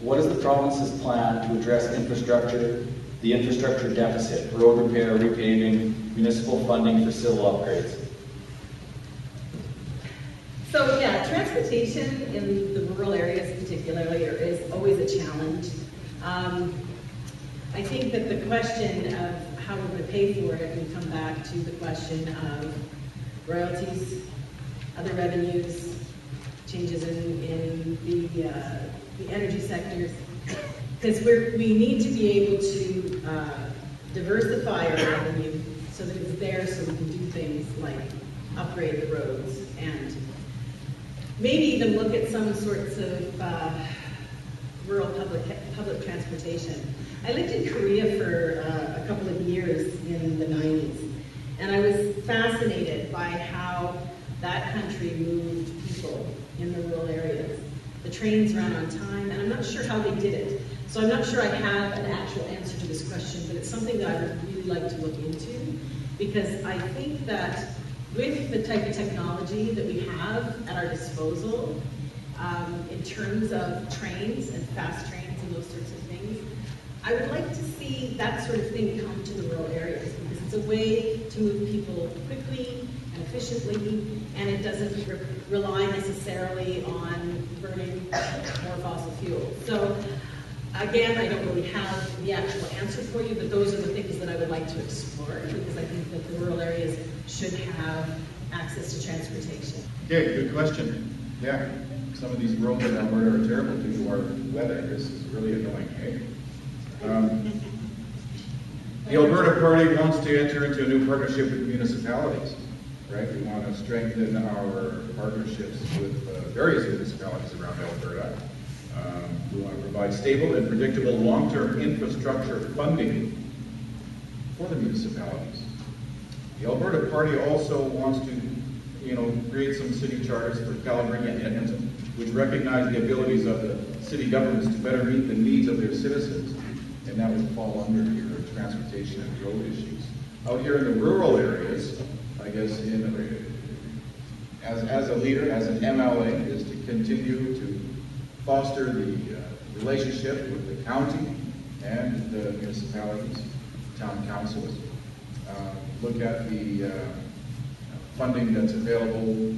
What is the province's plan to address the infrastructure deficit, road repair, repaving, municipal funding for civil upgrades? So yeah, transportation in the rural areas particularly is always a challenge. I think that the question of how we're going to pay for it can come back to the question of royalties, other revenues, changes in the energy sectors, because we need to be able to diversify our revenue so that it's there so we can do things like upgrade the roads and maybe even look at some sorts of rural public transportation. I lived in Korea for a couple of years in the 90s, and I was fascinated by how that country moved people in the rural areas. The trains ran on time, and I'm not sure how they did it. So I'm not sure I have an actual answer to this question, but it's something that I would really like to look into, because I think that with the type of technology that we have at our disposal, in terms of trains and fast trains and those sorts of things, I would like to see that sort of thing come to the rural areas, because it's a way to move people quickly and efficiently, and it doesn't rely necessarily on burning more fossil fuel. So again, I don't really have the actual answer for you, but those are the things that I would like to explore, because I think that the rural areas should have access to transportation. Okay, good question. Yeah, some of these roads in Alberta are terrible due to our weather. This is really annoying, hey? The Alberta Party wants to enter into a new partnership with municipalities, right? We want to strengthen our partnerships with various municipalities around Alberta. We want to provide stable and predictable long-term infrastructure funding for the municipalities. The Alberta Party also wants to, create some city charters for Calgary and Edmonton, which recognize the abilities of the city governments to better meet the needs of their citizens, and that would fall under your transportation and road issues. Out here in the rural areas, I guess, as a leader, as an MLA, is to continue to foster the relationship with the county and the municipalities, town councils. Look at the funding that's available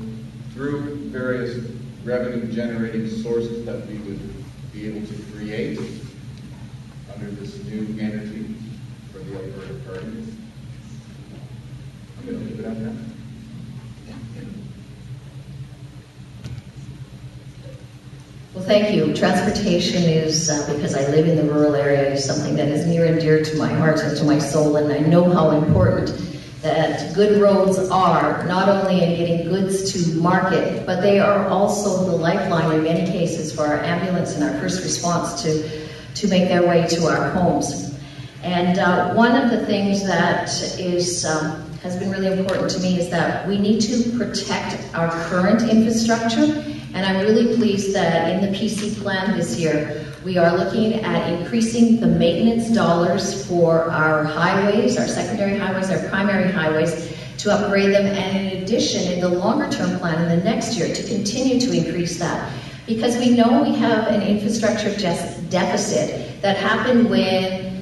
through various revenue-generating sources that we would be able to create under this new energy for the Alberta Party. I'm going to leave it at that. Well, thank you. Transportation is, because I live in the rural area, is something that is near and dear to my heart and to my soul, and I know how important that good roads are, not only in getting goods to market, but they are also the lifeline in many cases for our ambulance and our first response to make their way to our homes. And one of the things that has been really important to me is that we need to protect our current infrastructure, and I'm really pleased that in the PC plan this year, we are looking at increasing the maintenance dollars for our highways, our secondary highways, our primary highways, to upgrade them, and in addition, in the longer-term plan in the next year, to continue to increase that. Because we know we have an infrastructure deficit that happened when,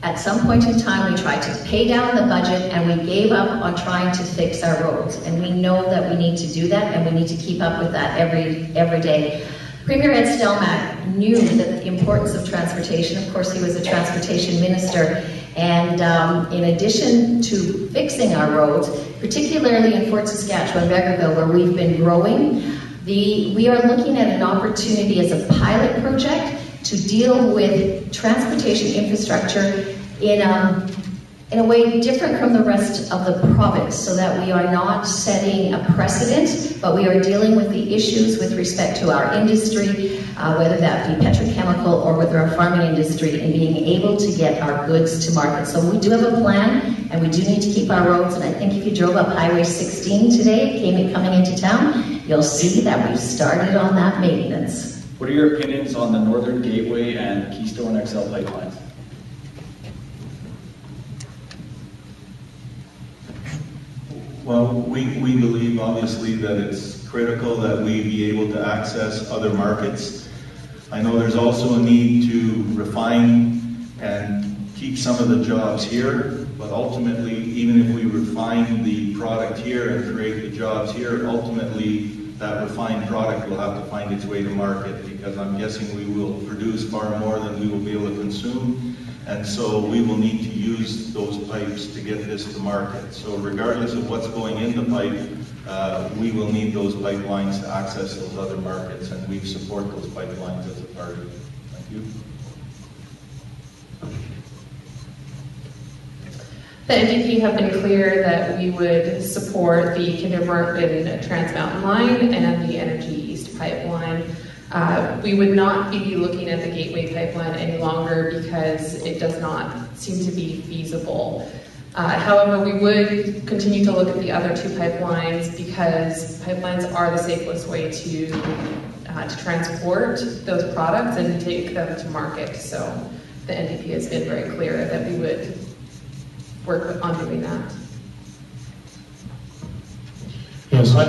at some point in time, we tried to pay down the budget and we gave up on trying to fix our roads. And we know that we need to do that, and we need to keep up with that every day. Premier Ed Stelmach knew the importance of transportation. Of course, he was a transportation minister. And in addition to fixing our roads, particularly in Fort Saskatchewan, Vegreville, where we've been growing, we are looking at an opportunity as a pilot project to deal with transportation infrastructure in a way different from the rest of the province, so that we are not setting a precedent, but we are dealing with the issues with respect to our industry, whether that be petrochemical or with our farming industry, and being able to get our goods to market. So we do have a plan, and we do need to keep our roads, and I think if you drove up Highway 16 today, coming into town, you'll see that we've started on that maintenance. What are your opinions on the Northern Gateway and Keystone XL pipelines? Well, we believe obviously that it's critical that we be able to access other markets. I know there's also a need to refine and keep some of the jobs here, but ultimately, even if we refine the product here and create the jobs here, ultimately that refined product will have to find its way to market, because I'm guessing we will produce far more than we will be able to consume, and so we will need to use those pipes to get this to market. So regardless of what's going in the pipe, we will need those pipelines to access those other markets, and we support those pipelines as a party. Thank you. The NDP have been clear that we would support the Kinder Morgan Trans Mountain Line and the Energy East pipeline. We would not be looking at the Gateway pipeline any longer because it does not seem to be feasible. However, we would continue to look at the other two pipelines because pipelines are the safest way to transport those products and take them to market. So the NDP has been very clear that we would work on doing that. Yes, I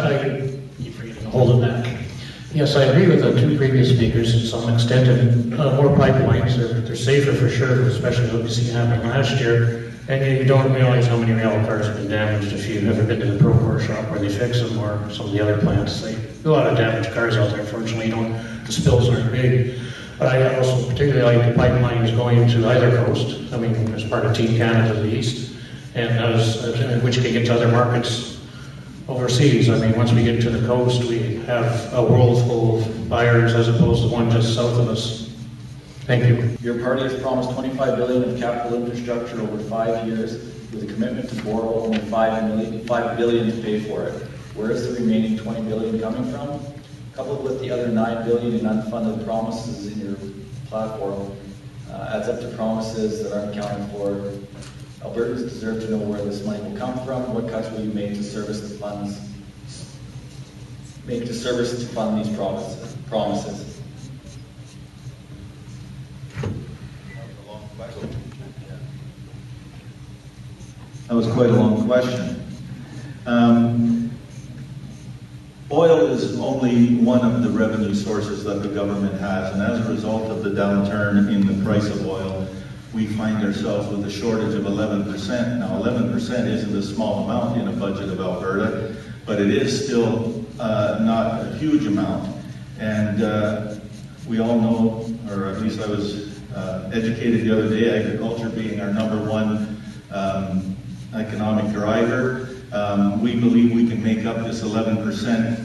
keep forgetting to hold it back. Yes, I agree with the two previous speakers to some extent, and more pipelines, they're safer for sure, especially what we see happen last year. And you don't realize how many rail cars have been damaged if you've ever been to the Procore shop where they fix them, or some of the other plants. They do a lot of damaged cars out there. Fortunately, the spills aren't big. But I also particularly like the pipelines going to either coast. I mean, as part of Team Canada to the east, and which can get to other markets overseas. I mean, once we get to the coast, we have a world full of buyers as opposed to one just south of us. Thank you. Your party has promised $25 billion of capital infrastructure over 5 years, with a commitment to borrow only $5 billion to pay for it. Where is the remaining $20 billion coming from? Coupled with the other $9 billion in unfunded promises in your platform, adds up to promises that aren't accounted for. Albertans deserve to know where this money will come from. What cuts will you make to service the funds? Fund these promises. That was quite a long question. Oil is only one of the revenue sources that the government has, and as a result of the downturn in the price of oil, we find ourselves with a shortage of 11%. Now, 11% isn't a small amount in a budget of Alberta, but it is still not a huge amount. And we all know, or at least I was educated the other day, agriculture being our #1 economic driver. We believe we can make up this 11%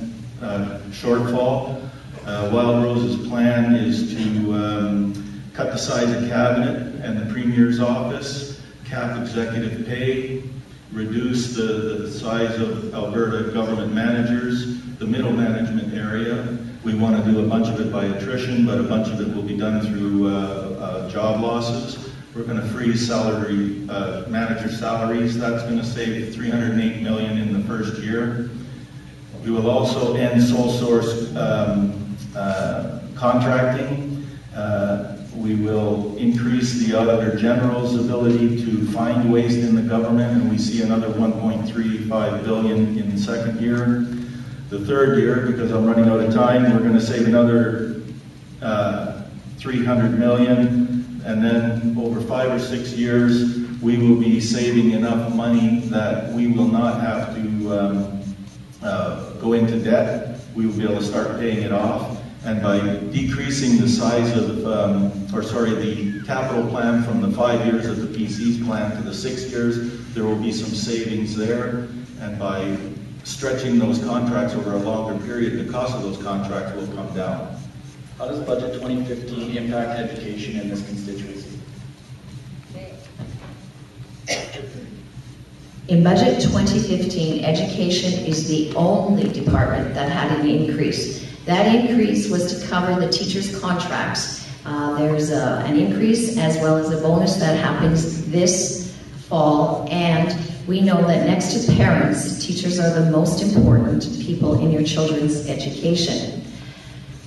shortfall. Wild Rose's plan is to cut the size of cabinet and the Premier's office, cap executive pay, reduce the size of Alberta government managers, the middle management area. We want to do a bunch of it by attrition, but a bunch of it will be done through job losses. We're going to freeze manager salaries. That's going to save $308 million in the first year. We will also end sole source contracting. We will increase the Auditor General's ability to find waste in the government, and we see another $1.35 billion in the second year. The third year, because I'm running out of time, we're going to save another $300 million, and then over 5 or 6 years, we will be saving enough money that we will not have to go into debt. We will be able to start paying it off. And by decreasing the size of, the capital plan from the 5 years of the PC's plan to the 6 years, there will be some savings there. And by stretching those contracts over a longer period, the cost of those contracts will come down. How does Budget 2015 impact education in this constituency? In Budget 2015, education is the only department that had an increase. That increase was to cover the teachers' contracts. There's an increase as well as a bonus that happens this fall, and we know that next to parents, teachers are the most important people in your children's education.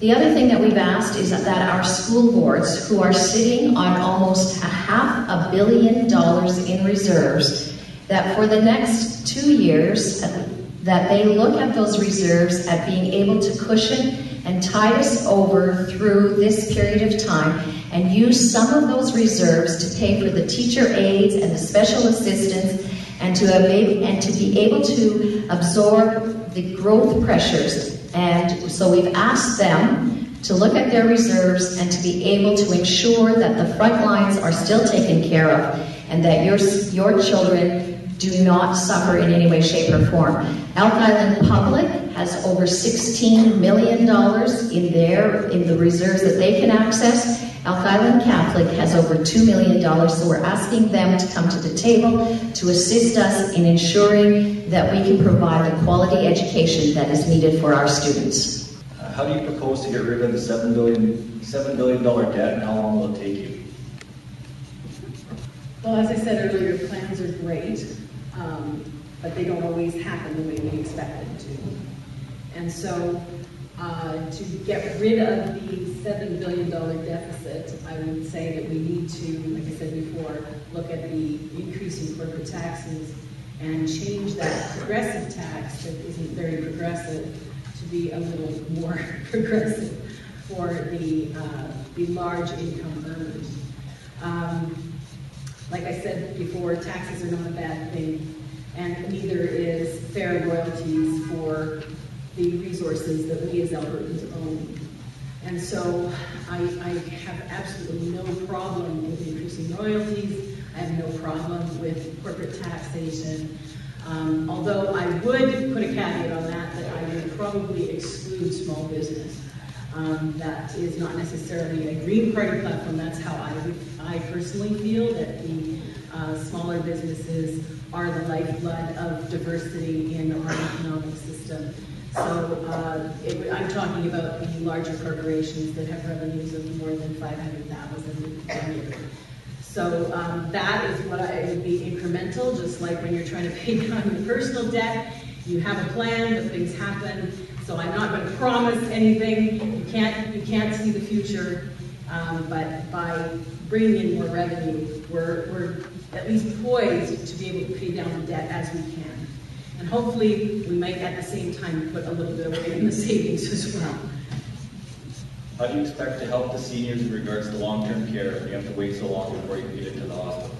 The other thing that we've asked is that our school boards, who are sitting on almost $500 million in reserves, that for the next 2 years, that they look at those reserves at being able to cushion and tide us over through this period of time and use some of those reserves to pay for the teacher aides and the special assistants and to be able to absorb the growth pressures. And so we've asked them to look at their reserves and to be able to ensure that the front lines are still taken care of and that your children do not suffer in any way, shape, or form. Elk Island Public has over $16 million in the reserves that they can access. Elk Island Catholic has over $2 million, so we're asking them to come to the table to assist us in ensuring that we can provide the quality education that is needed for our students. How do you propose to get rid of the $7 billion debt, and how long will it take you? Well, as I said earlier, plans are great, but they don't always happen the way we expect them to. And so to get rid of the $7 billion deficit, I would say that we need to, like I said before, look at the increase in corporate taxes and change that progressive tax that isn't very progressive to be a little more progressive for the large income earners. Like I said before, taxes are not a bad thing, and neither is fair royalties for the resources that we as Albertans own. And so I have absolutely no problem with increasing royalties. I have no problem with corporate taxation. Although I would put a caveat on that I would probably exclude small business. That is not necessarily a Green Party platform. That's how I personally feel that the smaller businesses are the lifeblood of diversity in our economic system. So I'm talking about the larger corporations that have revenues of more than $500,000 a year. So that is what it would be incremental, just like when you're trying to pay down your personal debt. You have a plan, but things happen. So I'm not going to promise anything. You can't see the future, but by bringing in more revenue, we're at least poised to be able to pay down the debt as we can. And hopefully, we might at the same time put a little bit away in the savings as well. How do you expect to help the seniors in regards to long-term care if you have to wait so long before you can get into the hospital?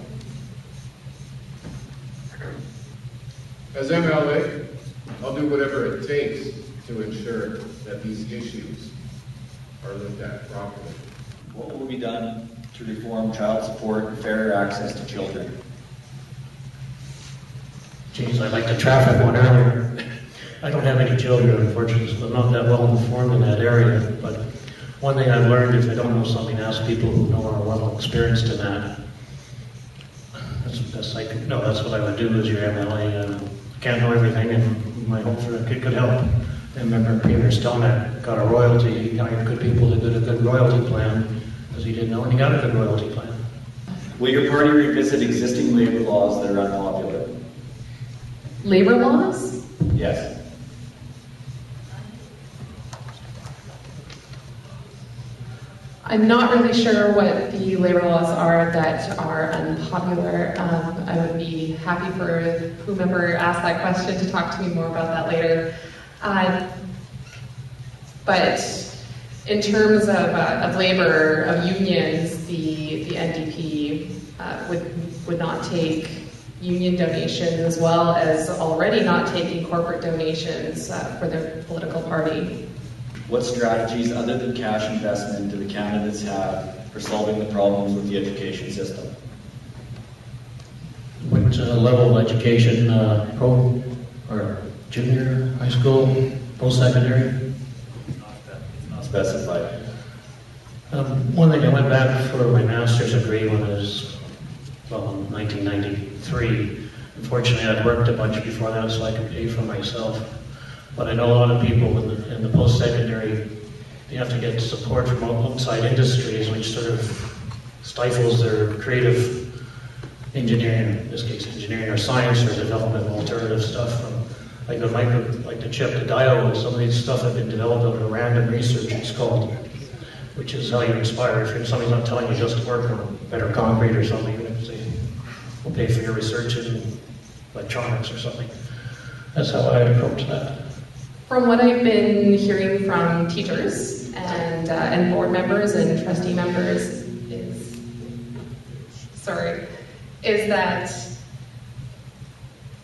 As MLA, I'll do whatever it takes to ensure that these issues are looked at properly. What will be done to reform child support and fairer access to children? Geez, I like the traffic one earlier. I don't have any children, unfortunately, so I'm not that well informed in that area. But one thing I've learned, if I don't know something, ask people who know are well experienced in that. That's the best I could. No, that's what I would do as your MLA. Can't know everything, and my hope for a kid could help. I remember Peter Stonek got a royalty. He hired good people to do a good royalty plan because he didn't know, and he got a good royalty plan. Will your party revisit existing labor laws that are unpopular? Labor laws? Yes. I'm not really sure what the labor laws are that are unpopular. I would be happy for whomever asked that question to talk to me more about that later. But in terms of labor, of unions, the NDP would not take union donations, as well as already not taking corporate donations for their political party. What strategies other than cash investment do the candidates have for solving the problems with the education system? What level of education, pro or junior high school, post-secondary? It's not specified. One thing, I went back for my master's degree when I was, well, in 1993. Unfortunately, I'd worked a bunch before that, so I could pay for myself. But I know a lot of people in the post-secondary, they have to get support from outside industries, which sort of stifles their creative engineering, in this case engineering or science or development of alternative stuff from like the chip, the diode, some of these stuff have been developed out of random research, it's called, which is how you inspire. If somebody's not telling you just to work on better concrete or something, even if they will pay for your research in electronics or something. That's how I approach that. From what I've been hearing from teachers and board members and trustee members is that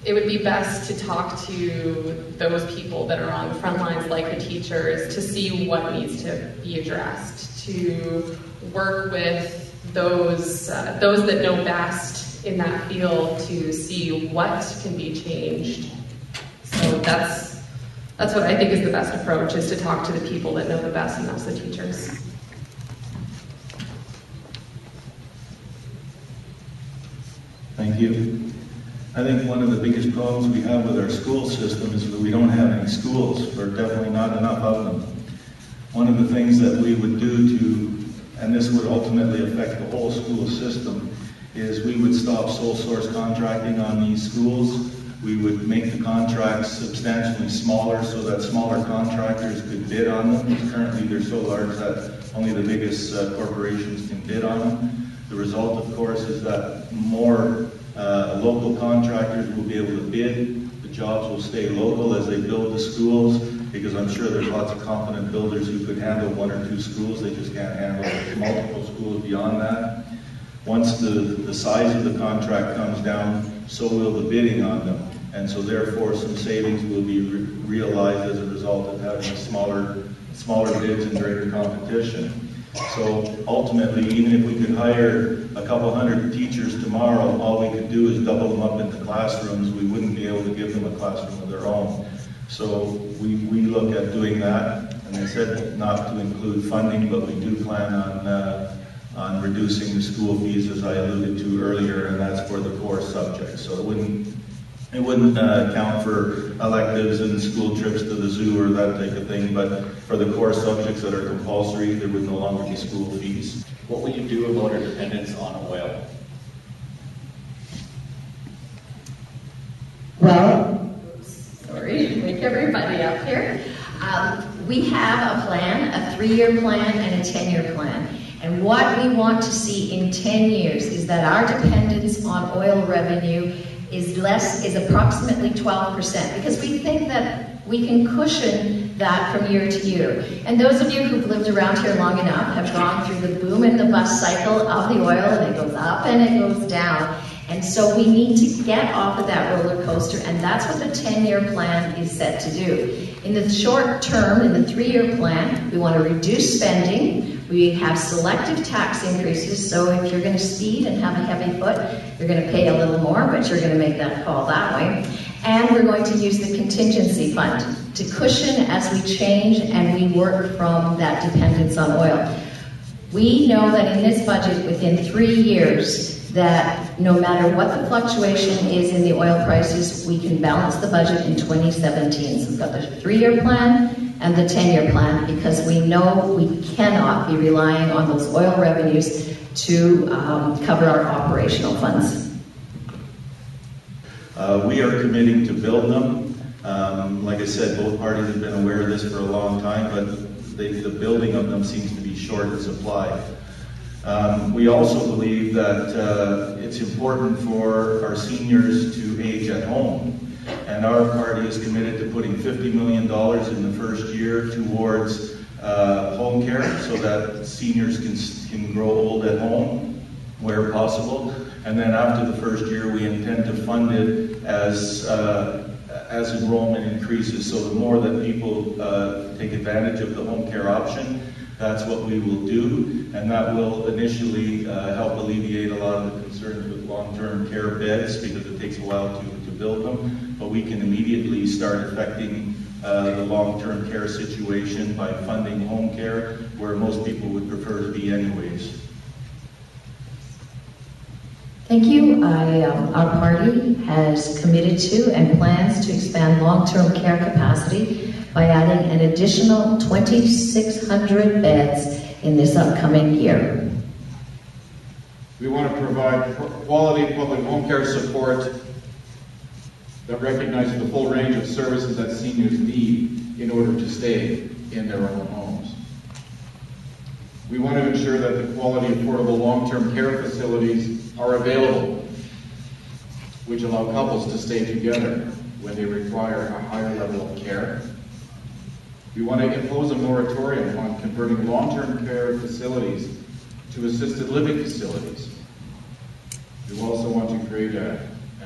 it would be best to talk to those people that are on the front lines, like the teachers, to see what needs to be addressed, to work with those that know best in that field to see what can be changed. So that's what I think is the best approach, is to talk to the people that know the best, and that's the teachers. Thank you. I think one of the biggest problems we have with our school system is that we don't have any schools, or definitely not enough of them. One of the things that we would do to, and this would ultimately affect the whole school system, is we would stop sole source contracting on these schools. We would make the contracts substantially smaller so that smaller contractors could bid on them, because currently they're so large that only the biggest corporations can bid on them. The result, of course, is that more local contractors will be able to bid. The jobs will stay local as they build the schools, because I'm sure there's lots of competent builders who could handle 1 or 2 schools. They just can't handle multiple schools beyond that. Once the size of the contract comes down, so will the bidding on them. And so therefore some savings will be realized as a result of having smaller bids and greater competition. So ultimately, even if we could hire a couple hundred teachers tomorrow, all we could do is double them up into classrooms. We wouldn't be able to give them a classroom of their own. So we look at doing that, and I said not to include funding, but we do plan on reducing the school fees, as I alluded to earlier, and that's for the core subjects. So it wouldn't count for electives and school trips to the zoo or that type of thing, but for the core subjects that are compulsory, there would no longer be school fees. What will you do about our dependence on oil? Well, sorry, wake everybody up here. We have a plan, a 3-year plan and a 10-year plan. And what we want to see in 10 years is that our dependence on oil revenue is approximately 12%, because we think that we can cushion that from year to year. And those of you who've lived around here long enough have gone through the boom and the bust cycle of the oil, and it goes up and it goes down. And so we need to get off of that roller coaster, and that's what the 10-year plan is set to do. In the short term, in the 3-year plan, we want to reduce spending. We have selective tax increases, so if you're going to speed and have a heavy foot, you're going to pay a little more, but you're going to make that call that way. And we're going to use the contingency fund to cushion as we change and we work from that dependence on oil. We know that in this budget, within 3 years, that no matter what the fluctuation is in the oil prices, we can balance the budget in 2017. So we've got the 3-year plan and the 10-year plan, because we know we cannot be relying on those oil revenues to cover our operational funds. We are committing to build them. Like I said, both parties have been aware of this for a long time, but the building of them seems to be short in supply. We also believe that it's important for our seniors to age at home. And our party is committed to putting $50 million in the first year towards home care, so that seniors can grow old at home where possible. And then after the first year, we intend to fund it as enrollment increases. So the more that people take advantage of the home care option, that's what we will do, and that will initially help alleviate a lot of the concerns with long-term care beds, because it takes a while to build them. But we can immediately start affecting the long-term care situation by funding home care, where most people would prefer to be anyways. Thank you. Our party has committed to and plans to expand long-term care capacity by adding an additional 2,600 beds in this upcoming year. We want to provide quality public home care support that recognizes the full range of services that seniors need in order to stay in their own homes. We want to ensure that the quality, affordable long-term care facilities are available, which allow couples to stay together when they require a higher level of care. We want to impose a moratorium on converting long-term care facilities to assisted living facilities. We also want to create an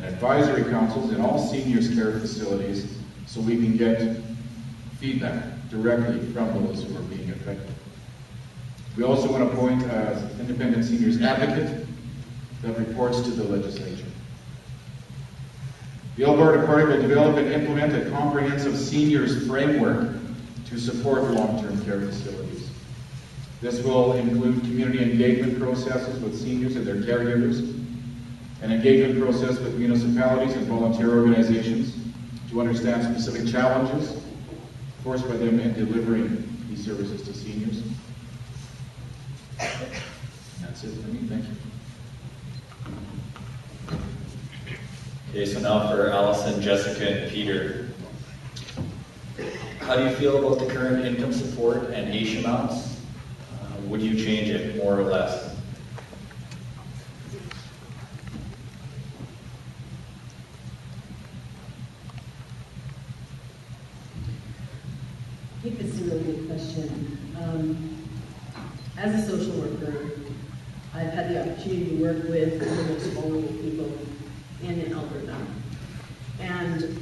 advisory councils in all seniors care facilities so we can get feedback directly from those who are being affected. We also want to appoint an independent seniors advocate that reports to the legislature. The Alberta Party will develop and implement a comprehensive seniors framework to support long-term care facilities. This will include community engagement processes with seniors and their caregivers, an engagement process with municipalities and volunteer organizations to understand specific challenges forced by them in delivering these services to seniors. And that's it for me. Thank you. Okay, so now for Allison, Jessica, and Peter. How do you feel about the current income support and AISH amounts? Would you change it more or less? I think this is a really good question. As a social worker, I've had the opportunity to work with the most vulnerable people in Alberta. And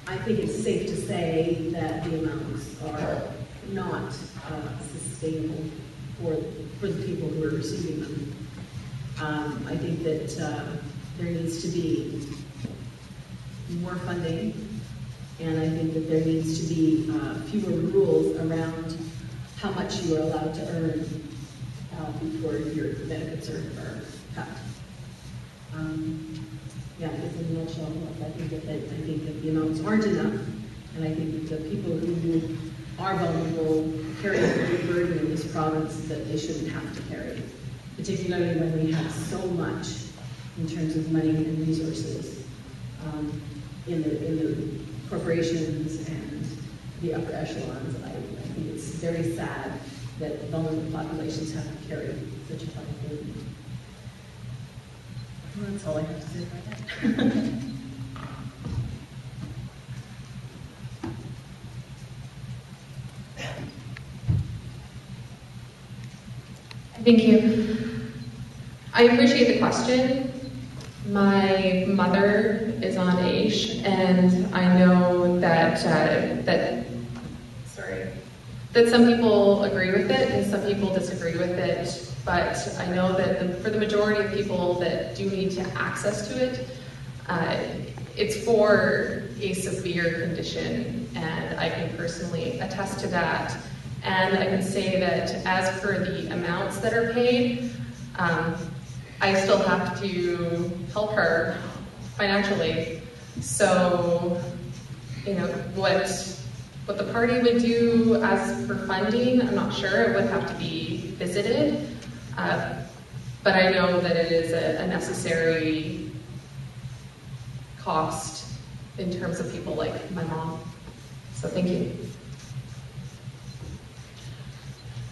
I think it's safe to say that the amounts are not sustainable for the people who are receiving them. I think that there needs to be more funding, and I think that there needs to be fewer rules around how much you are allowed to earn before your benefits are cut. Yeah, just in a nutshell, I think that the amounts aren't enough, and I think that the people who are vulnerable carry a great burden in this province that they shouldn't have to carry, particularly when we have so much in terms of money and resources in the corporations and the upper echelons. I think it's very sad that vulnerable populations have to carry such a high burden. Well, that's all I have to say about that. Thank you. I appreciate the question. My mother is on AISH, and I know that some people agree with it and some people disagree with it. But I know that for the majority of people that do need to access to it, it's for a severe condition, and I can personally attest to that. And I can say that as for the amounts that are paid, I still have to help her financially. So, you know, what the party would do as for funding, I'm not sure. It would have to be visited. But I know that it is a necessary cost in terms of people like my mom. So thank you.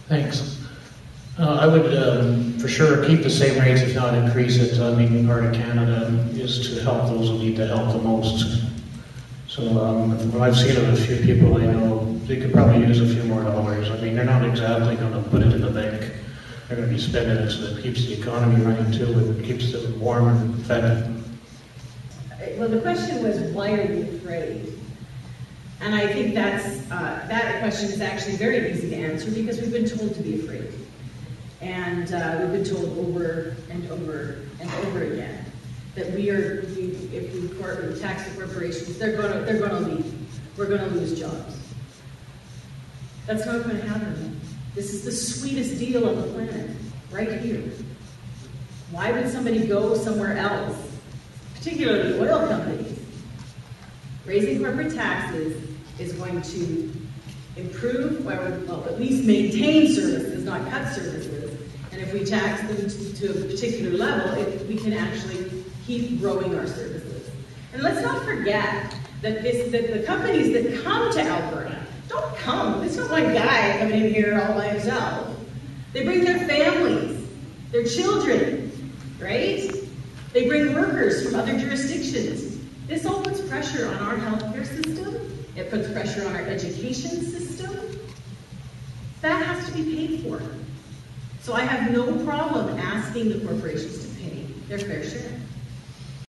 Thanks. I would for sure keep the same rates, if not increase it. I mean, part of Canada is to help those who need the help the most. So what I've seen of a few people I know, they could probably use a few more dollars. I mean, they're not exactly going to put it in the bank. They're going to be spending it so that it keeps the economy running too, and keeps them warm and fed. Well, the question was, why are we afraid? And I think that question is actually very easy to answer because we've been told to be afraid. And we've been told over and over and over again that if we tax the corporations, they're going to leave. We're going to lose jobs. That's not going to happen. This is the sweetest deal on the planet, right here. Why would somebody go somewhere else, particularly oil companies? Raising corporate taxes is going to improve, well, at least maintain services, not cut services. And if we tax them to a particular level, we can actually keep growing our services. And let's not forget that the companies that come to Alberta don't come. There's not one guy coming in here all by himself. They bring their families, their children, right? They bring workers from other jurisdictions. This all puts pressure on our healthcare system. It puts pressure on our education system. That has to be paid for. So I have no problem asking the corporations to pay their fair share.